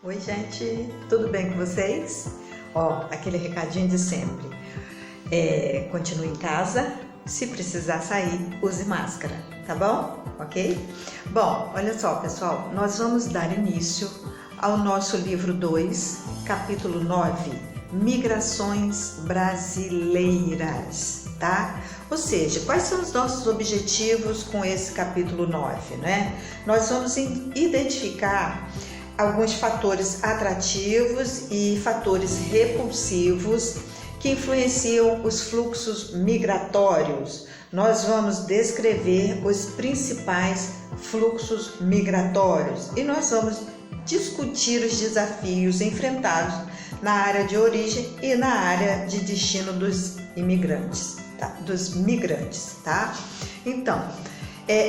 Oi, gente, tudo bem com vocês? Aquele recadinho de sempre. Continue em casa, se precisar sair, use máscara, tá bom? Ok? Bom, olha só, pessoal, nós vamos dar início ao nosso livro 2, capítulo 9, Migrações Brasileiras, tá? Ou seja, quais são os nossos objetivos com esse capítulo 9, né? Nós vamos identificar alguns fatores atrativos e fatores repulsivos que influenciam os fluxos migratórios. Nós vamos descrever os principais fluxos migratórios e nós vamos discutir os desafios enfrentados na área de origem e na área de destino dos imigrantes, tá? Dos migrantes, tá? Então,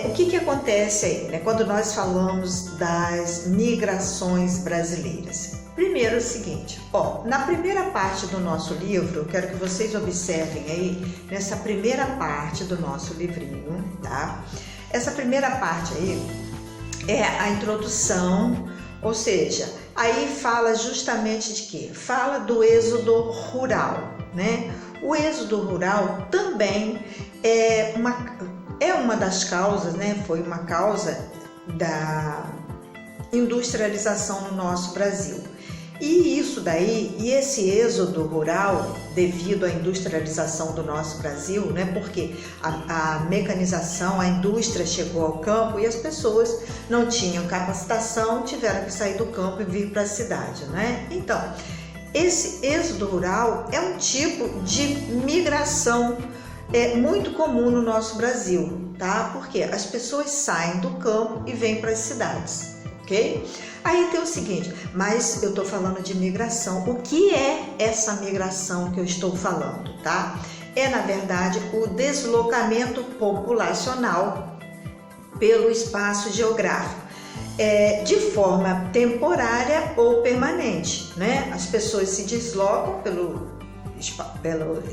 o que acontece aí, né, quando nós falamos das migrações brasileiras? Primeiro é o seguinte, na primeira parte do nosso livro, eu quero que vocês observem aí, nessa primeira parte do nosso livrinho, tá? Essa primeira parte aí é a introdução, ou seja, aí fala justamente de quê? Fala do êxodo rural, né? O êxodo rural também é uma das causas, né? Foi uma causa da industrialização no nosso Brasil. E isso daí, e esse êxodo rural, devido à industrialização do nosso Brasil, né? Porque a mecanização, a indústria chegou ao campo e as pessoas não tinham capacitação, tiveram que sair do campo e vir para a cidade, né? Então, esse êxodo rural é um tipo de migração muito comum no nosso Brasil, tá? Porque as pessoas saem do campo e vêm para as cidades, ok? Aí tem o seguinte, mas eu estou falando de migração. O que é essa migração que eu estou falando, tá? É, na verdade, o deslocamento populacional pelo espaço geográfico, de forma temporária ou permanente, né? As pessoas se deslocam pelo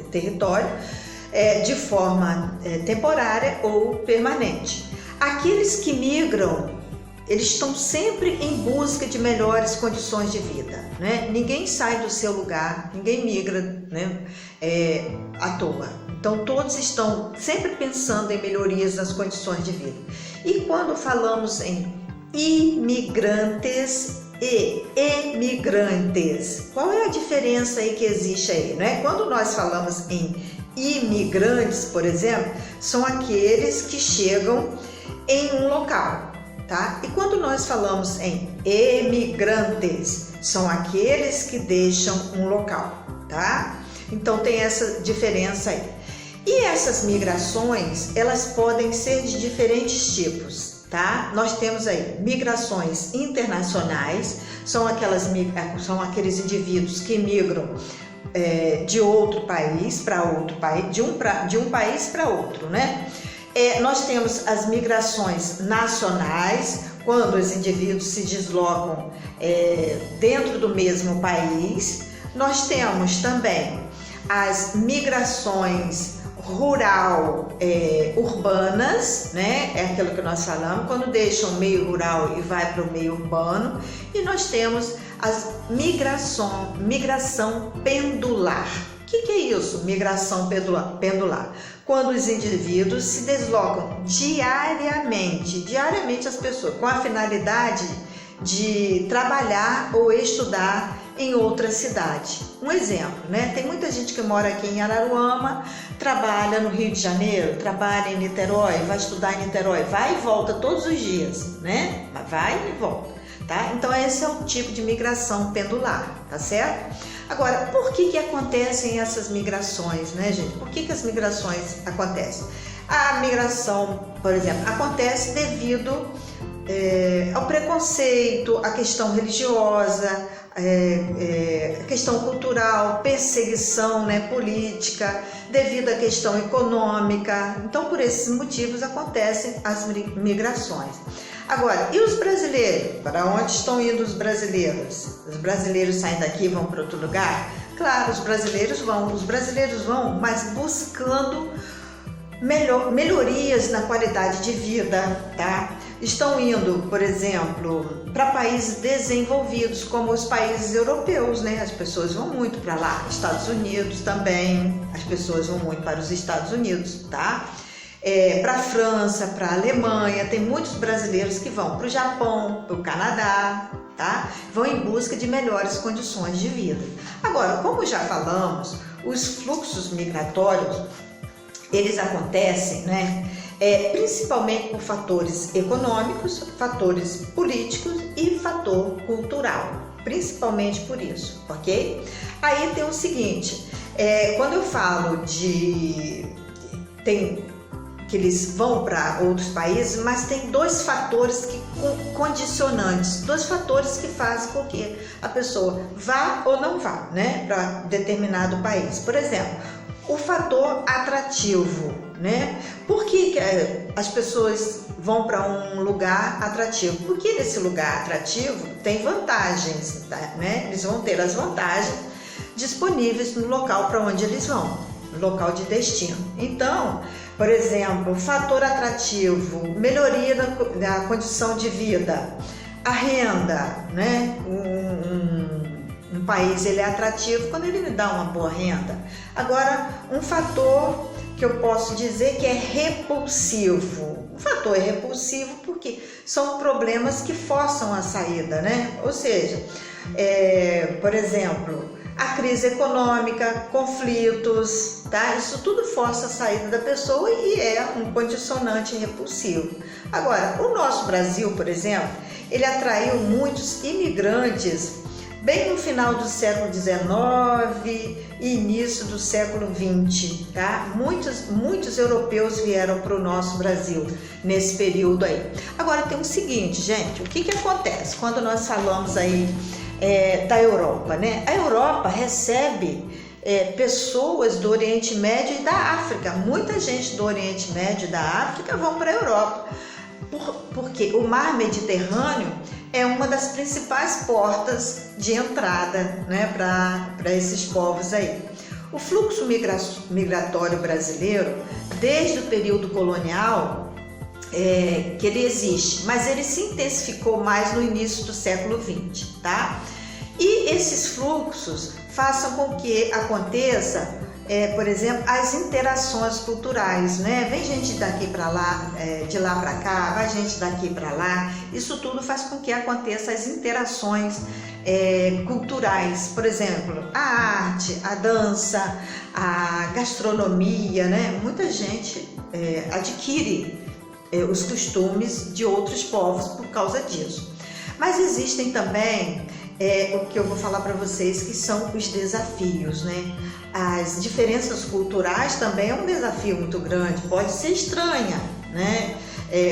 território, de forma temporária ou permanente. Aqueles que migram, eles estão sempre em busca de melhores condições de vida, né? Ninguém sai do seu lugar, ninguém migra, né, à toa. Então todos estão sempre pensando em melhorias nas condições de vida. E quando falamos em imigrantes e emigrantes, qual é a diferença aí que existe aí, né? Quando nós falamos em imigrantes, por exemplo, são aqueles que chegam em um local, tá? E quando nós falamos em emigrantes, são aqueles que deixam um local, tá? Então tem essa diferença aí. E essas migrações, elas podem ser de diferentes tipos, tá? Nós temos aí migrações internacionais, são aqueles indivíduos que migram de outro país para outro país, de um país para outro, né? Nós temos as migrações nacionais, quando os indivíduos se deslocam dentro do mesmo país. Nós temos também as migrações urbanas, né? É aquilo que nós falamos, quando deixam o meio rural e vai para o meio urbano. E nós temos a migração pendular. O que é isso, migração pendular? Quando os indivíduos se deslocam diariamente as pessoas, com a finalidade de trabalhar ou estudar em outra cidade. Um exemplo, né? Tem muita gente que mora aqui em Araruama, trabalha no Rio de Janeiro, trabalha em Niterói, vai estudar em Niterói, vai e volta todos os dias, né? Vai e volta, tá? Então esse é o tipo de migração pendular, tá certo? Agora, por que acontecem essas migrações, né, gente? Por que as migrações acontecem? A migração, por exemplo, acontece devido ao preconceito, à questão religiosa, a questão cultural, perseguição, né, política, devido à questão econômica. Então, por esses motivos acontecem as migrações. Agora, e os brasileiros? Para onde estão indo os brasileiros? Os brasileiros saem daqui e vão para outro lugar? Claro, os brasileiros vão, mas buscando melhorias na qualidade de vida, tá? estão indo, por exemplo, para países desenvolvidos, como os países europeus, né? As pessoas vão muito para lá. Estados Unidos também, as pessoas vão muito para os Estados Unidos, tá? Para a França, para a Alemanha, tem muitos brasileiros que vão para o Japão, para o Canadá, tá? Vão em busca de melhores condições de vida. Agora, como já falamos, os fluxos migratórios, eles acontecem, né? Principalmente por fatores econômicos, fatores políticos e fator cultural, principalmente por isso, ok? Aí tem o seguinte, quando eu falo que eles vão para outros países, mas tem dois fatores condicionantes, dois fatores que fazem com que a pessoa vá ou não vá, né, para determinado país. Por exemplo, o fator atrativo, né? Por que as pessoas vão para um lugar atrativo? Porque nesse lugar atrativo tem vantagens, né? Eles vão ter as vantagens disponíveis no local para onde eles vão, no local de destino. Então, por exemplo, fator atrativo, melhoria da condição de vida, a renda, né? Um país ele é atrativo quando ele lhe dá uma boa renda. Agora, um fator que eu posso dizer que é repulsivo. O fator é repulsivo porque são problemas que forçam a saída, né? Ou seja, por exemplo, a crise econômica, conflitos, tá? Isso tudo força a saída da pessoa e é um condicionante repulsivo. Agora, o nosso Brasil, por exemplo, ele atraiu muitos imigrantes bem no final do século XIX e início do século XX, tá? Muitos europeus vieram para o nosso Brasil nesse período aí. Agora tem o seguinte, gente, o que acontece quando nós falamos aí da Europa, né? A Europa recebe pessoas do Oriente Médio e da África. Muita gente do Oriente Médio e da África vão para a Europa, porque o mar Mediterrâneo é uma das principais portas de entrada, né, para esses povos aí. O fluxo migratório brasileiro, desde o período colonial, que ele existe, mas ele se intensificou mais no início do século XX, tá? E esses fluxos façam com que aconteça, por exemplo, as interações culturais, né? Vem gente daqui para lá, de lá para cá, vai gente daqui para lá. Isso tudo faz com que aconteça as interações culturais, por exemplo, a arte, a dança, a gastronomia, né? Muita gente adquire os costumes de outros povos por causa disso. Mas existem também o que eu vou falar para vocês, que são os desafios, né? As diferenças culturais também é um desafio muito grande, pode ser estranha, né?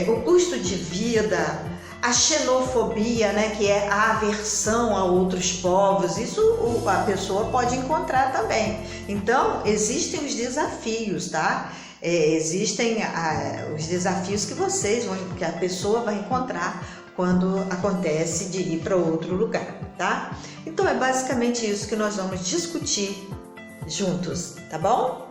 O custo de vida, a xenofobia, né? Que é a aversão a outros povos, isso a pessoa pode encontrar também. Então, existem os desafios, tá? Existem os desafios que a pessoa vai encontrar quando acontece de ir para outro lugar, tá? Então é basicamente isso que nós vamos discutir juntos, tá bom?